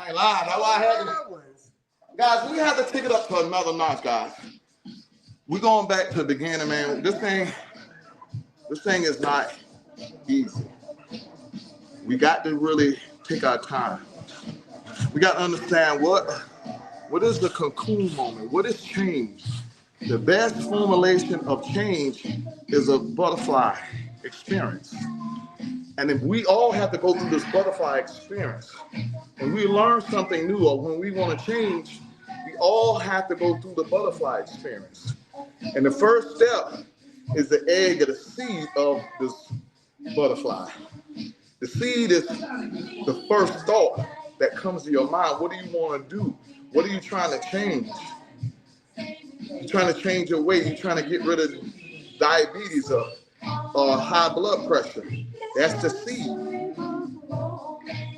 I ain't lying. That's why I had to. Guys, we have to take it up to another notch, guys. We're going back to the beginning, man. This thing is not easy. We got to really take our time. We got to understand what is the cocoon moment? What is change? The best formulation of change is a butterfly experience. And if we all have to go through this butterfly experience and we learn something new, or when we want to change, we all have to go through the butterfly experience. And the first step is the egg or the seed of this butterfly. The seed is the first thought that comes to your mind. What do you want to do? What are you trying to change? You're trying to change your weight. You're trying to get rid of diabetes or high blood pressure. That's the seed.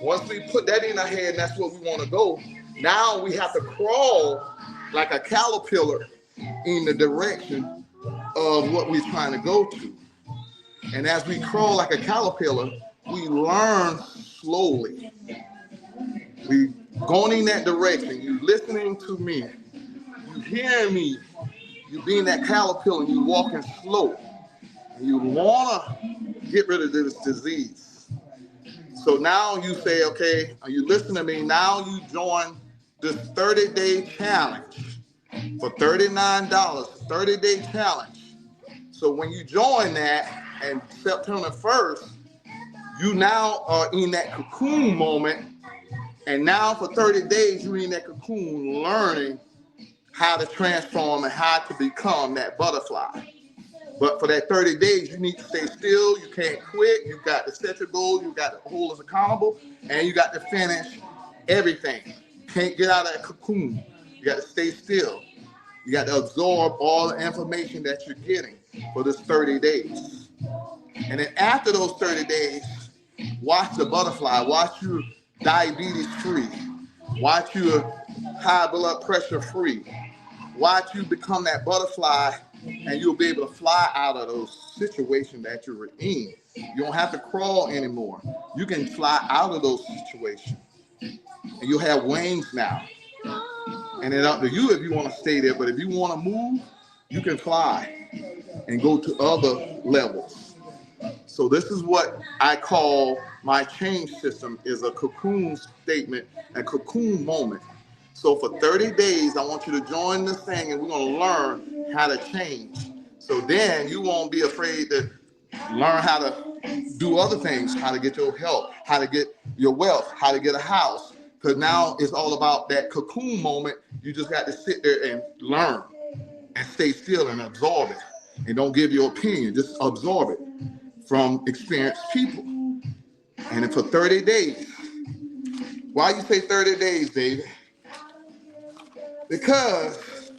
Once we put that in our head and that's where we want to go, now we have to crawl like a caterpillar in the direction of what we're trying to go to. And as we crawl like a caterpillar, we learn slowly. We going in that direction. You listening to me. You hearing me. You being that caterpillar and you walking slow. And you want to get rid of this disease. So now you say, okay, you listen to me. Now you join this 30-day challenge for $39, 30-day challenge. So when you join that, and September 1st, you now are in that cocoon moment. And now for 30 days, you're in that cocoon learning how to transform and how to become that butterfly. But for that 30 days, you need to stay still. You can't quit. You got to set your goal. You got to hold us accountable. And you got to finish everything. You can't get out of that cocoon. You got to stay still. You got to absorb all the information that you're getting for this 30 days. And then after those 30 days, watch the butterfly. Watch you diabetes free. Watch you high blood pressure free. Watch you become that butterfly and you'll be able to fly out of those situations that you're in. You don't have to crawl anymore. You can fly out of those situations. And you'll have wings now. And it's up to you if you want to stay there. But if you want to move, you can fly and go to other levels. So this is what I call my change system, is a cocoon statement, a cocoon moment. So for 30 days, I want you to join this thing and we're going to learn how to change. So then you won't be afraid to learn how to do other things, how to get your health, how to get your wealth, how to get a house. Because now it's all about that cocoon moment. You just got to sit there and learn and stay still and absorb it. And don't give your opinion, just absorb it from experienced people. And then for 30 days. Why you say 30 days, David? Because,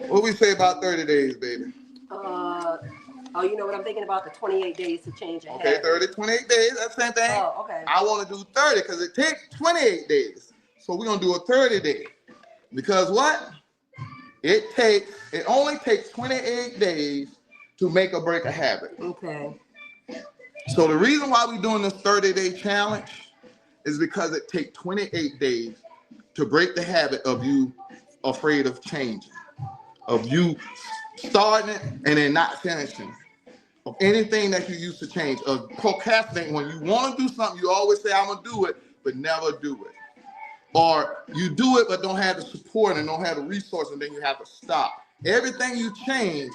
what we say about 30 days, baby? You know what I'm thinking about? The 28 days to change your Okay, 28 days, that's the same thing. Oh, okay. I want to do 30 because it takes 28 days. So we're going to do a 30 day. Because what? It only takes 28 days to make or break a habit. Okay. So the reason why we're doing this 30-day challenge is because it takes 28 days to break the habit of you afraid of changing, of you starting it and then not finishing, of anything that you used to change, of procrastinating. When you want to do something, you always say, I'm going to do it, but never do it. Or you do it, but don't have the support and don't have the resources, and then you have to stop. Everything you change,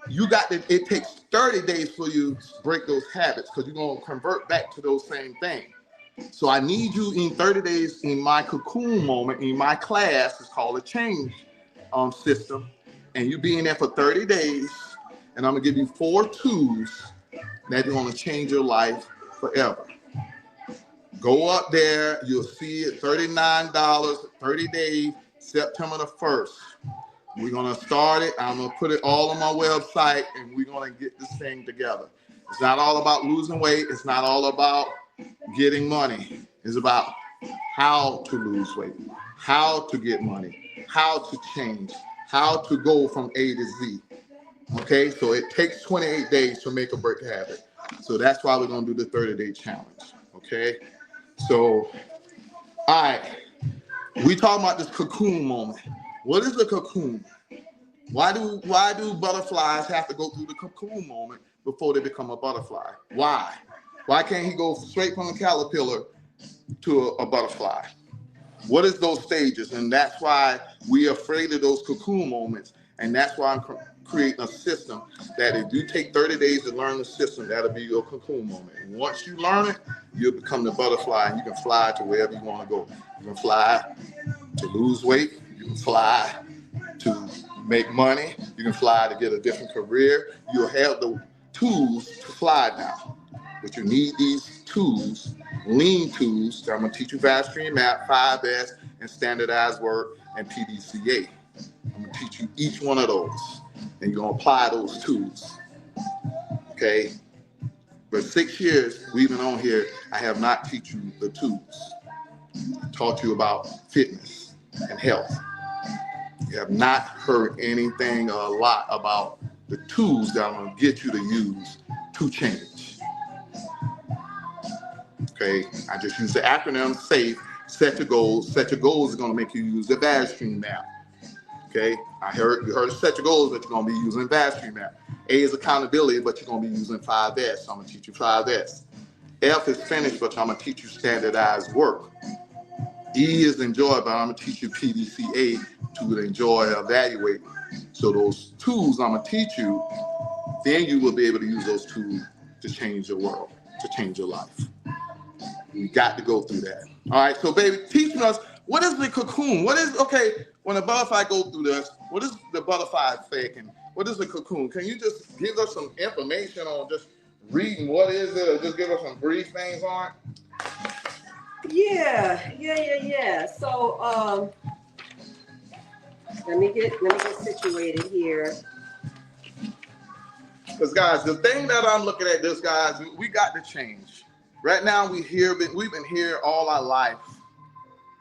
it takes 30 days for you to break those habits because you're going to convert back to those same things. So I need you in 30 days in my cocoon moment, in my class. It's called a change system. And you be in there for 30 days. And I'm going to give you 4 tools that are going to change your life forever. Go up there. You'll see it, $39, 30 days, September the 1st. We're going to start it. I'm going to put it all on my website, and we're going to get this thing together. It's not all about losing weight. It's not all about getting money. It's about how to lose weight, how to get money, how to change, how to go from A to Z. Okay, so it takes 28 days to make or break a habit. So that's why we're going to do the 30-day challenge. Okay, so All right. We talking about this cocoon moment. What is the cocoon? Why do butterflies have to go through the cocoon moment before they become a butterfly? Why? Why can't he go straight from a caterpillar to a butterfly? What is those stages? And that's why we're afraid of those cocoon moments. And that's why I'm creating a system that if you take 30 days to learn the system, that'll be your cocoon moment. And once you learn it, you'll become the butterfly and you can fly to wherever you want to go. You can fly to lose weight. You can fly to make money. You can fly to get a different career. You'll have the tools to fly now. But you need these tools, lean tools, that I'm going to teach you Fast Stream Map, 5S, and standardized work, and PDCA. I'm going to teach you each one of those, and you're going to apply those tools, okay? For 6 years we've been on here, I have not taught you the tools. I taught you about fitness and health. You have not heard anything a lot about the tools that I'm going to get you to use to change. Okay, I just use the acronym SAFE, set your goals. Set your goals is going to make you use the Fast Stream Map. Okay, you heard set your goals, but you're going to be using Fast Stream Map. A is accountability, but you're going to be using 5S. So I'm going to teach you 5S. F is finish, but I'm going to teach you standardized work. E is enjoy, but I'm going to teach you PDCA to enjoy, evaluate. So those tools I'm going to teach you, then you will be able to use those tools to change your world, to change your life. We got to go through that. All right, so baby, teaching us, what is the cocoon? When a butterfly goes through this, what is the butterfly effect and what is the cocoon? Can you just give us some information on just reading what is it, or just give us some brief things on it? Yeah. So, let me get situated here. Because guys, the thing that I'm looking at this, guys, we got to change. Right now, we've been here all our life,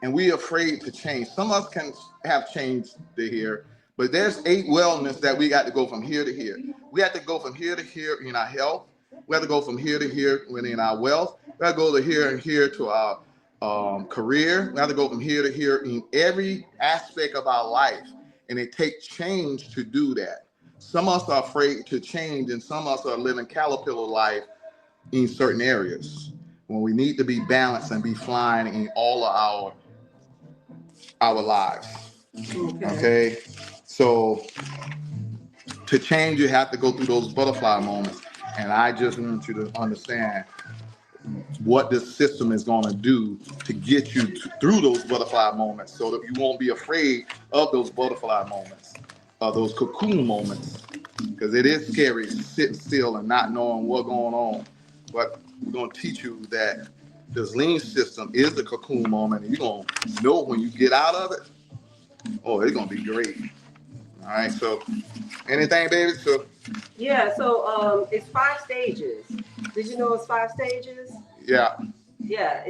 and we're afraid to change. Some of us can have changed to here, but there's 8 wellness that we got to go from here to here. We have to go from here to here in our health. We have to go from here to here in our wealth. We have to go to here and here to our career. We have to go from here to here in every aspect of our life, and it takes change to do that. Some of us are afraid to change, and some of us are living caterpillar life in certain areas when we need to be balanced and be flying in all of our lives. Okay? So to change, you have to go through those butterfly moments. And I just want you to understand what this system is going to do to get you through those butterfly moments so that you won't be afraid of those butterfly moments, those cocoon moments, because it is scary sitting still and not knowing what's going on. But we're going to teach you that this lean system is the cocoon moment, and you're going to know when you get out of it, oh, it's going to be great. All right, so anything, baby? So it's 5 stages. Did you know it's 5 stages? Yeah. Yeah,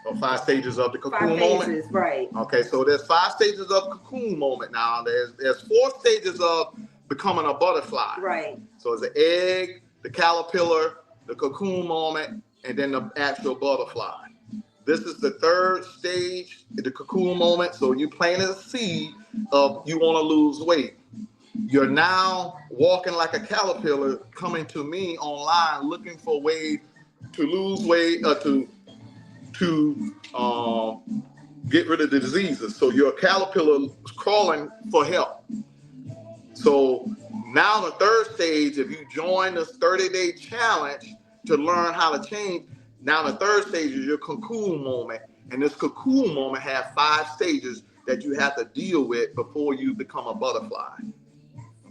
So 5 stages of the cocoon 5 moment. phases, right. Okay, so there's 5 stages of cocoon moment now. There's 4 stages of becoming a butterfly. Right. So it's the egg, the caterpillar, the cocoon moment, and then the actual butterfly. This is the 3rd stage, the cocoon moment. So you planted a seed of you want to lose weight. You're now walking like a caterpillar, coming to me online looking for ways to lose weight or to get rid of the diseases. So you're a caterpillar crawling for help. So now the 3rd stage, if you join this 30-day challenge to learn how to change, now the 3rd stage is your cocoon moment. And this cocoon moment has 5 stages that you have to deal with before you become a butterfly.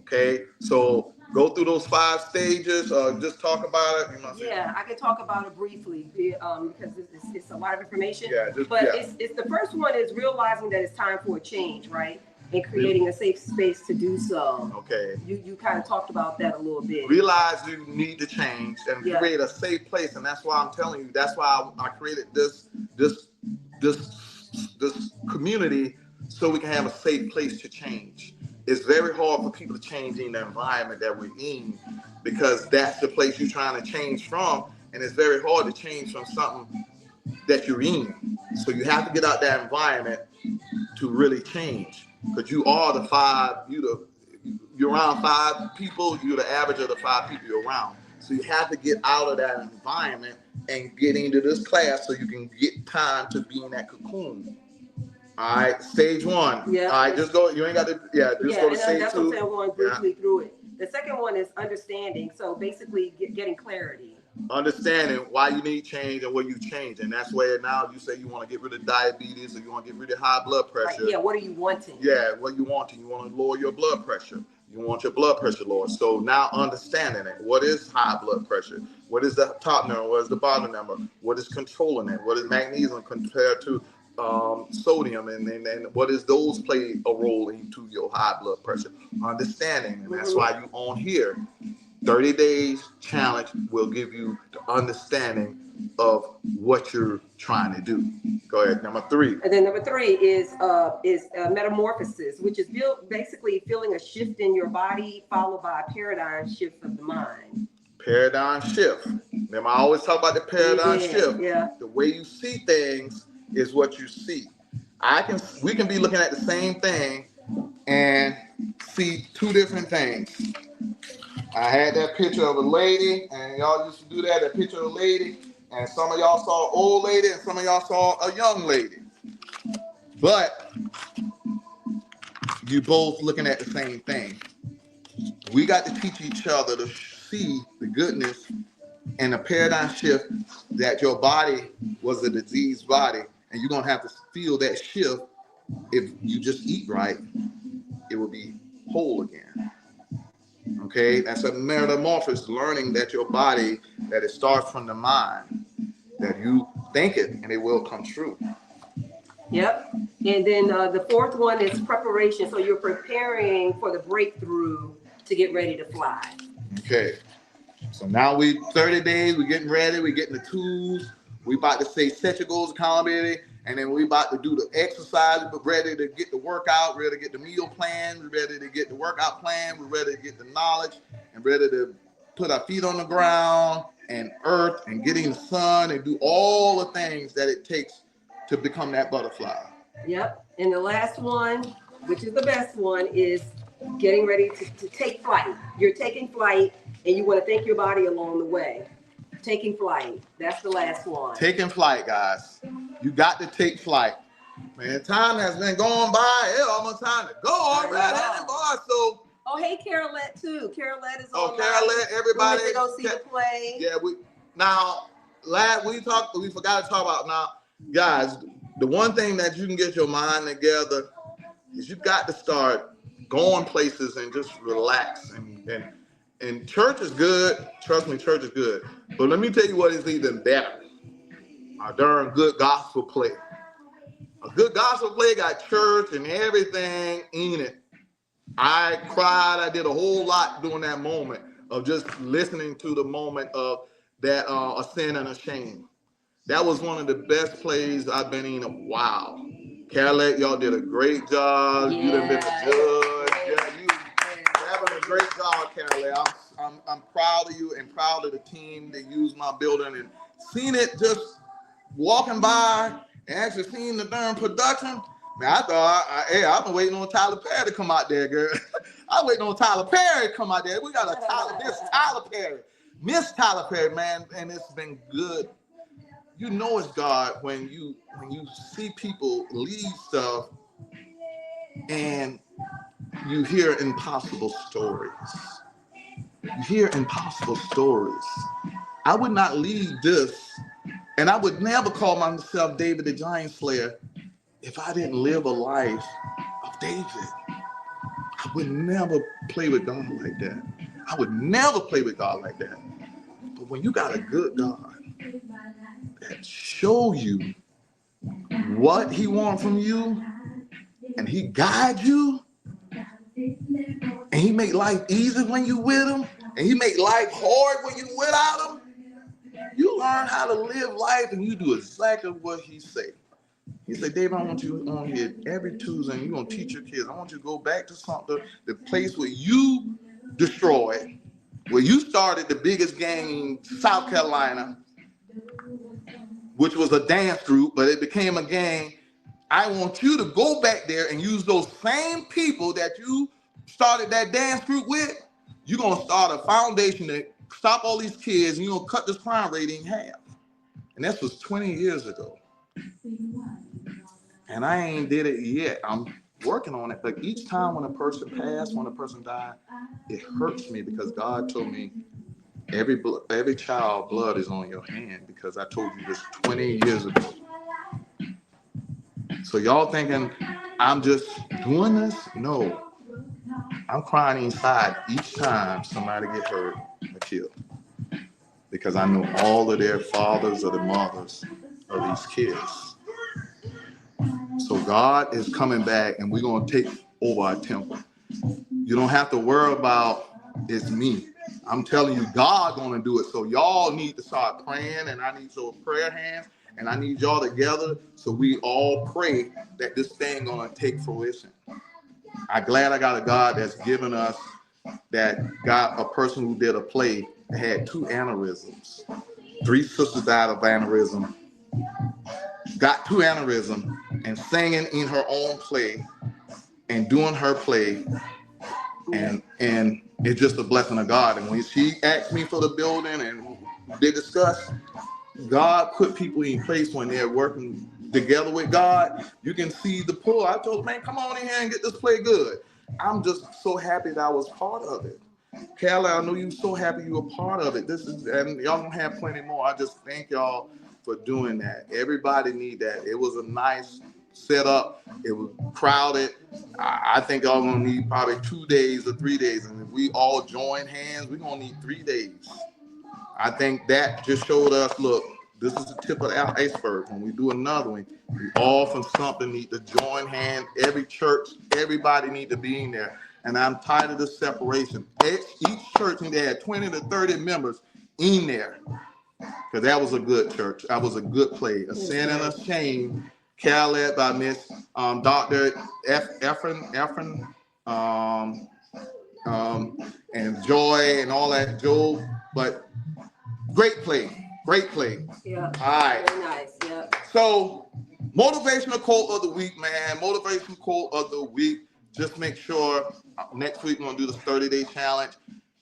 Okay, so go through those 5 stages. Just talk about it. Yeah, I can talk about it briefly because it's a lot of information. Yeah, it's the first one is realizing that it's time for a change, right? And creating a safe space to do so. Okay. You kind of talked about that a little bit. Realize you need to change and create a safe place, and that's why I'm telling you. That's why I created this community so we can have a safe place to change. It's very hard for people to change in the environment that we're in because that's the place you're trying to change from, and it's very hard to change from something that you're in. So you have to get out that environment to really change, because you are the five. You're around five people. You're the average of the five people you're around. So you have to get out of that environment and get into this class so you can get time to be in that cocoon. All right, stage one. Yeah. All right, just go. You ain't got to. Yeah, just go to stage that's two. what I'm saying. I'm going briefly through it. The second one is understanding. So basically, getting clarity. Understanding why you need change and what you change, and that's where now you say you want to get rid of diabetes or you want to get rid of high blood pressure. Like, yeah, what are you wanting? Yeah, what you wanting. You want to lower your blood pressure. You want your blood pressure lower. So now understanding it. What is high blood pressure? What is the top number? What is the bottom number? What is controlling it? What is magnesium compared to sodium, and what is those play a role into your high blood pressure? Understanding, and that's why you on here. 30 days challenge will give you the understanding of what you're trying to do. Go ahead, number 3. And then number 3 is metamorphosis, which is basically feeling a shift in your body followed by a paradigm shift of the mind. Paradigm shift. Remember, I always talk about the paradigm shift. Yeah. The way you see things is what you see. We can be looking at the same thing and see 2 different things. I had that picture of a lady, and y'all used to do that picture of a lady, and some of y'all saw an old lady, and some of y'all saw a young lady. But you both looking at the same thing. We got to teach each other to see the goodness and the paradigm shift that your body was a diseased body, and you're going to have to feel that shift. If you just eat right, it will be whole again. Okay, that's a metamorphosis, learning that your body, that it starts from the mind, that you think it and it will come true. Yep. And then the 4th one is preparation. So you're preparing for the breakthrough to get ready to fly. Okay. So now we 30 days, we're getting ready, we're getting the tools. We about to say set your goals, accountability, and then we about to do the exercise. We're ready to get the workout, ready to get the meal plan, we're ready to get the workout plan, we're ready to get the knowledge, and ready to put our feet on the ground and earth and get in the sun and do all the things that it takes to become that butterfly. Yep. And the last one, which is the best one, is getting ready to take flight. You're taking flight and you want to thank your body along the way. Taking flight. That's the last one. Taking flight, guys. You got to take flight. Man, time has been going by. It's almost time to go already. So. Oh, hey, Carolette too. Carolette is on. Oh, Carolette, everybody. We go see the play. Yeah, we forgot to talk about now, guys. The one thing that you can get your mind together is you got to start going places and just relax. And church is good. Trust me, church is good. But let me tell you what is even better. A darn good gospel play. A good gospel play got church and everything in it. I cried. I did a whole lot during that moment of just listening to the moment of that a sin and a shame. That was one of the best plays I've been in a while. Carolette, y'all did a great job. Yeah. You done been a judge. Yeah, you having a great job, Carolette. I'm proud of you and proud of the team that used my building and seen it just walking by and actually seeing the darn production. Man, I thought, I've been waiting on Tyler Perry to come out there, girl. I'm waiting on Tyler Perry to come out there. We got Tyler Perry, Miss Tyler Perry, man, and it's been good. You know it's God when you see people lead stuff and you hear impossible stories. You hear impossible stories. I would not lead this, and I would never call myself David the Giant Slayer if I didn't live a life of David. I would never play with God like that. I would never play with God like that. But when you got a good God that show you what he wants from you, and he guides you, and he make life easy when you with him, and he make life hard when you without him, you learn how to live life and you do exactly what he say. He said, Dave, I want you on here every Tuesday and you're going to teach your kids. I want you to go back to something, the place where you destroyed, where you started the biggest gang in South Carolina. which was a dance group, but it became a gang. I want you to go back there and use those same people that you started that dance group with. You're going to start a foundation to stop all these kids, and you're going to cut this crime rate in half. And this was 20 years ago. And I ain't did it yet. I'm working on it. But each time when a person passed, when a person died, it hurts me because God told me every child blood is on your hand, because I told you this 20 years ago. So y'all thinking I'm just doing this? No. I'm crying inside each time somebody get hurt or killed, because I know all of their fathers or the mothers of these kids. So God is coming back, and we're going to take over our temple. You don't have to worry about it's me. I'm telling you, God going to do it. So y'all need to start praying, and I need your prayer hands, and I need y'all together so we all pray that this thing going to take fruition. I'm glad I got a God that's given us, that got a person who did a play that had 2 aneurysms. 3 sisters died of aneurysm, got 2 aneurysms, and singing in her own play and doing her play. And it's just a blessing of God. And when she asked me for the building and they discussed, God put people in place when they're working together with God. You can see the pull. I told them, man, come on in here and get this play good. I'm just so happy that I was part of it. Kelly, I know you're so happy you were part of it. And y'all gonna have plenty more. I just thank y'all for doing that. Everybody need that. It was a nice setup. It was crowded. I think y'all gonna need probably 2 days or 3 days. And if we all join hands, we're gonna need 3 days. I think that just showed us, look, this is the tip of the iceberg. When we do another one, we all from something need to join hands. Every church, everybody need to be in there. And I'm tired of this separation. Each church need to have 20 to 30 members in there. Because that was a good church. That was a good play. A Sin and a Shame, led by Miss Dr. Efren, and Joy and all that, Joe. But great play. Great play. Yeah. All right. Very nice. Yeah. So, motivational quote of the week, man. Motivational quote of the week. Just make sure next week we're going to do this 30-day challenge.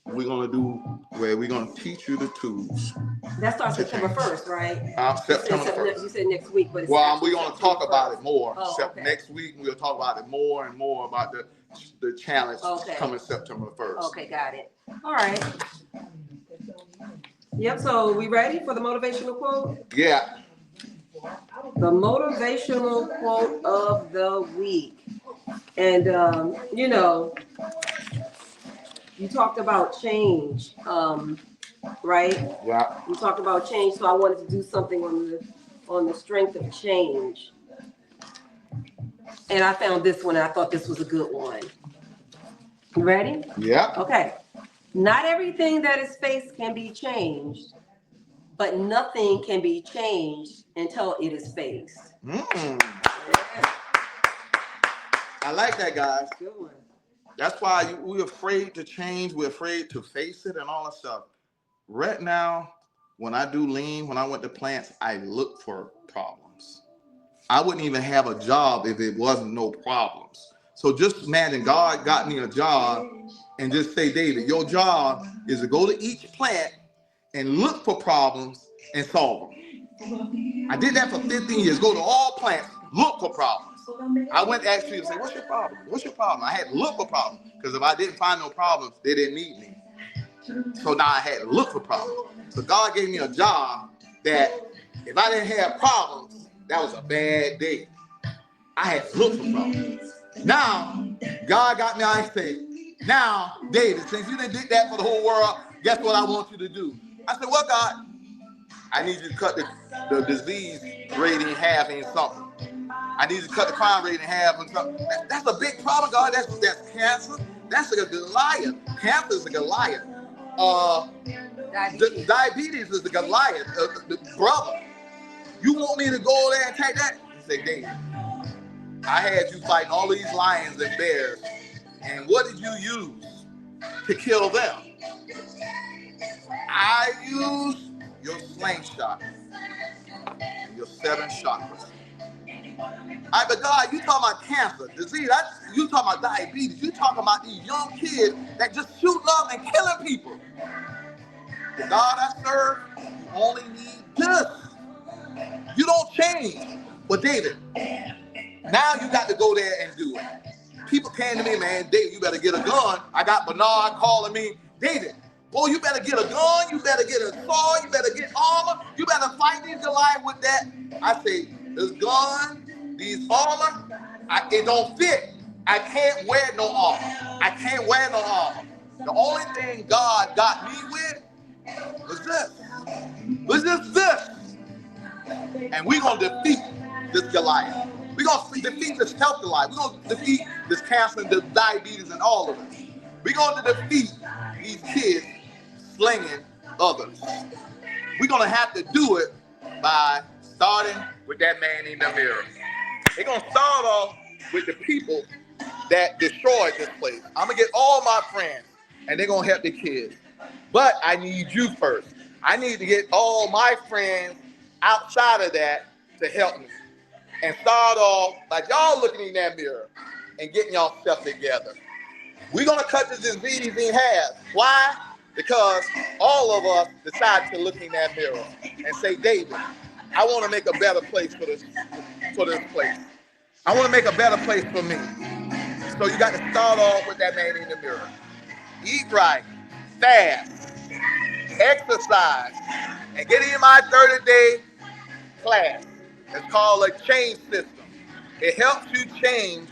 We're going to do where we're going to teach you the tools. That starts September 1st, right? September 1st. You said next week, but it's well, we're going to talk about it more. Okay. Next week, we'll talk about it more and more about the challenge coming September 1st. Okay, got it. All right. Yep, so we ready for the motivational quote? Yeah. The motivational quote of the week. And, you talked about change, right? Yeah. You talked about change, so I wanted to do something on the strength of change. And I found this one, and I thought this was a good one. You ready? Yeah. Okay. Not everything that is faced can be changed, but nothing can be changed until it is faced. I like that, guys. Good one. That's why we're afraid to change. We're afraid to face it and all that stuff. Right now, when I do lean, when I went to plants, I look for problems. I wouldn't even have a job if it wasn't no problems. So just imagine God got me a job and just say, David, your job is to go to each plant and look for problems and solve them. I did that for 15 years. Go to all plants, look for problems. I went to ask people, say, what's your problem? What's your problem? I had to look for problems, because if I didn't find no problems, they didn't need me. So now I had to look for problems. So God gave me a job that if I didn't have problems, that was a bad day. I had to look for problems. Now, God got me, I say, now, David, since you did that for the whole world, guess what I want you to do? I said, well, God, I need you to cut the disease rate in half and something. I need to cut the crime rate in half and something. That's a big problem, God. That's cancer. That's a Goliath. Cancer is a Goliath. Diabetes is the Goliath, the brother. You want me to go there and take that? He said, David, I had you fighting all these lions and bears, and what did you use to kill them? I used your slingshot. your 7 chakras. All right, but God, you talking about cancer, disease, you talking about diabetes, you talking about these young kids that just shooting up and killing people. The God I serve, you only need this. You don't change. But David, now you got to go there and do it. People came to me, man, David, you better get a gun. I got Bernard calling me, David, boy, you better get a gun, you better get a sword, you better get armor, you better fight these Goliath with that. I say, this gun, these armor, it don't fit. I can't wear no armor. I can't wear no armor. The only thing God got me with was this. Was just this. And we're going to defeat this Goliath. We're going to defeat this health Goliath. We're going to defeat this cancer and the diabetes and all of it. We're going to defeat these kids slinging others. We're going to have to do it by starting with that man in the mirror. They're going to start off with the people that destroyed this place. I'm going to get all my friends, and they're going to help the kids. But I need you first. I need to get all my friends outside of that to help me. And start off like y'all looking in that mirror and getting y'all stuff together. We're going to cut the disease in half. Why? Because all of us decided to look in that mirror and say, David, I want to make a better place for this place. I want to make a better place for me. So you got to start off with that man in the mirror. Eat right, fast, exercise, and get in my 30-day class. It's called a change system. It helps you change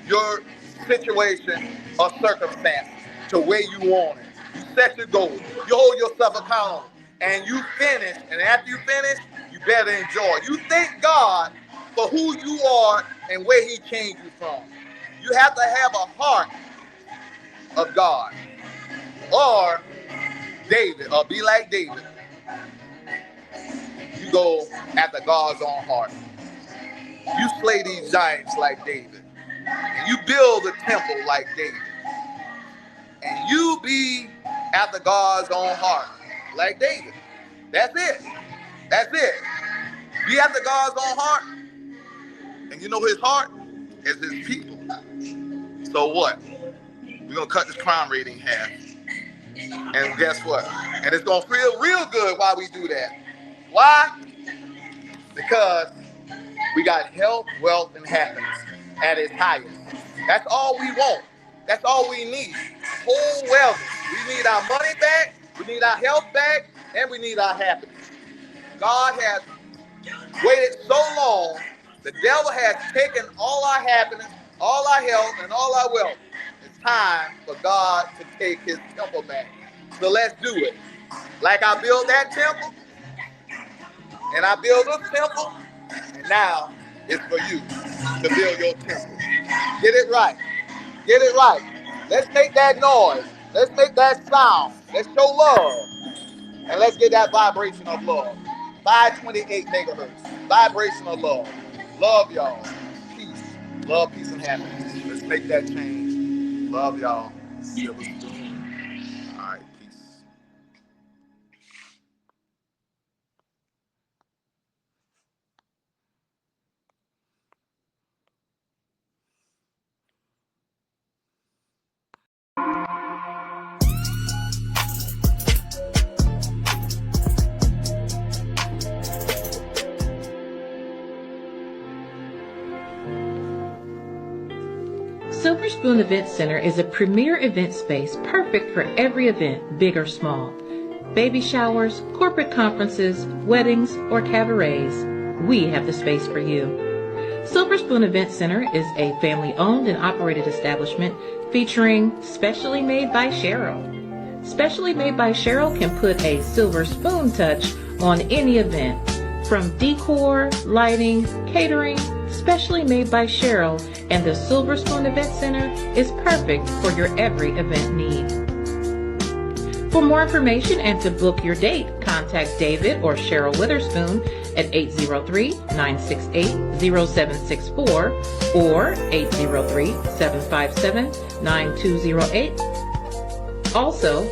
your situation or circumstance to where you want it. You set your goals. You hold yourself accountable. And you finish. And after you finish, you better enjoy. You thank God for who you are and where he changed you from. You have to have a heart of God. Or David, or be like David. You go after God's own heart. You slay these giants like David. And you build a temple like David. And you be after God's own heart like David. That's it. That's it. Be after God's own heart. And you know his heart is his people. So what? We're going to cut this crime rate in half. And guess what? And it's going to feel real good while we do that. Why? Because we got health, wealth, and happiness at its highest. That's all we want. That's all we need. Whole wellness. We need our money back, we need our health back, and we need our happiness. God has waited so long. The devil has taken all our happiness, all our health, and all our wealth. It's time for God to take his temple back. So let's do it. Like I built that temple, and I build this temple, and now it's for you to build your temple. Get it right. Get it right. Let's make that noise. Let's make that sound. Let's show love. And let's get that vibration of love. 528 megahertz. Vibration of love. Love y'all. Peace. Love, peace, and happiness. Let's make that change. Love y'all. Silver Spoon. All right. Peace. Silver Spoon Event Center is a premier event space perfect for every event, big or small. Baby showers, corporate conferences, weddings, or cabarets, we have the space for you. Silver Spoon Event Center is a family-owned and operated establishment featuring Specially Made by Cheryl. Specially Made by Cheryl can put a silver spoon touch on any event. From decor, lighting, catering, Specially Made by Cheryl and the Silver Spoon Event Center is perfect for your every event need. For more information and to book your date, contact David or Cheryl Witherspoon at 803-968-0764 or 803-757-9208. Also,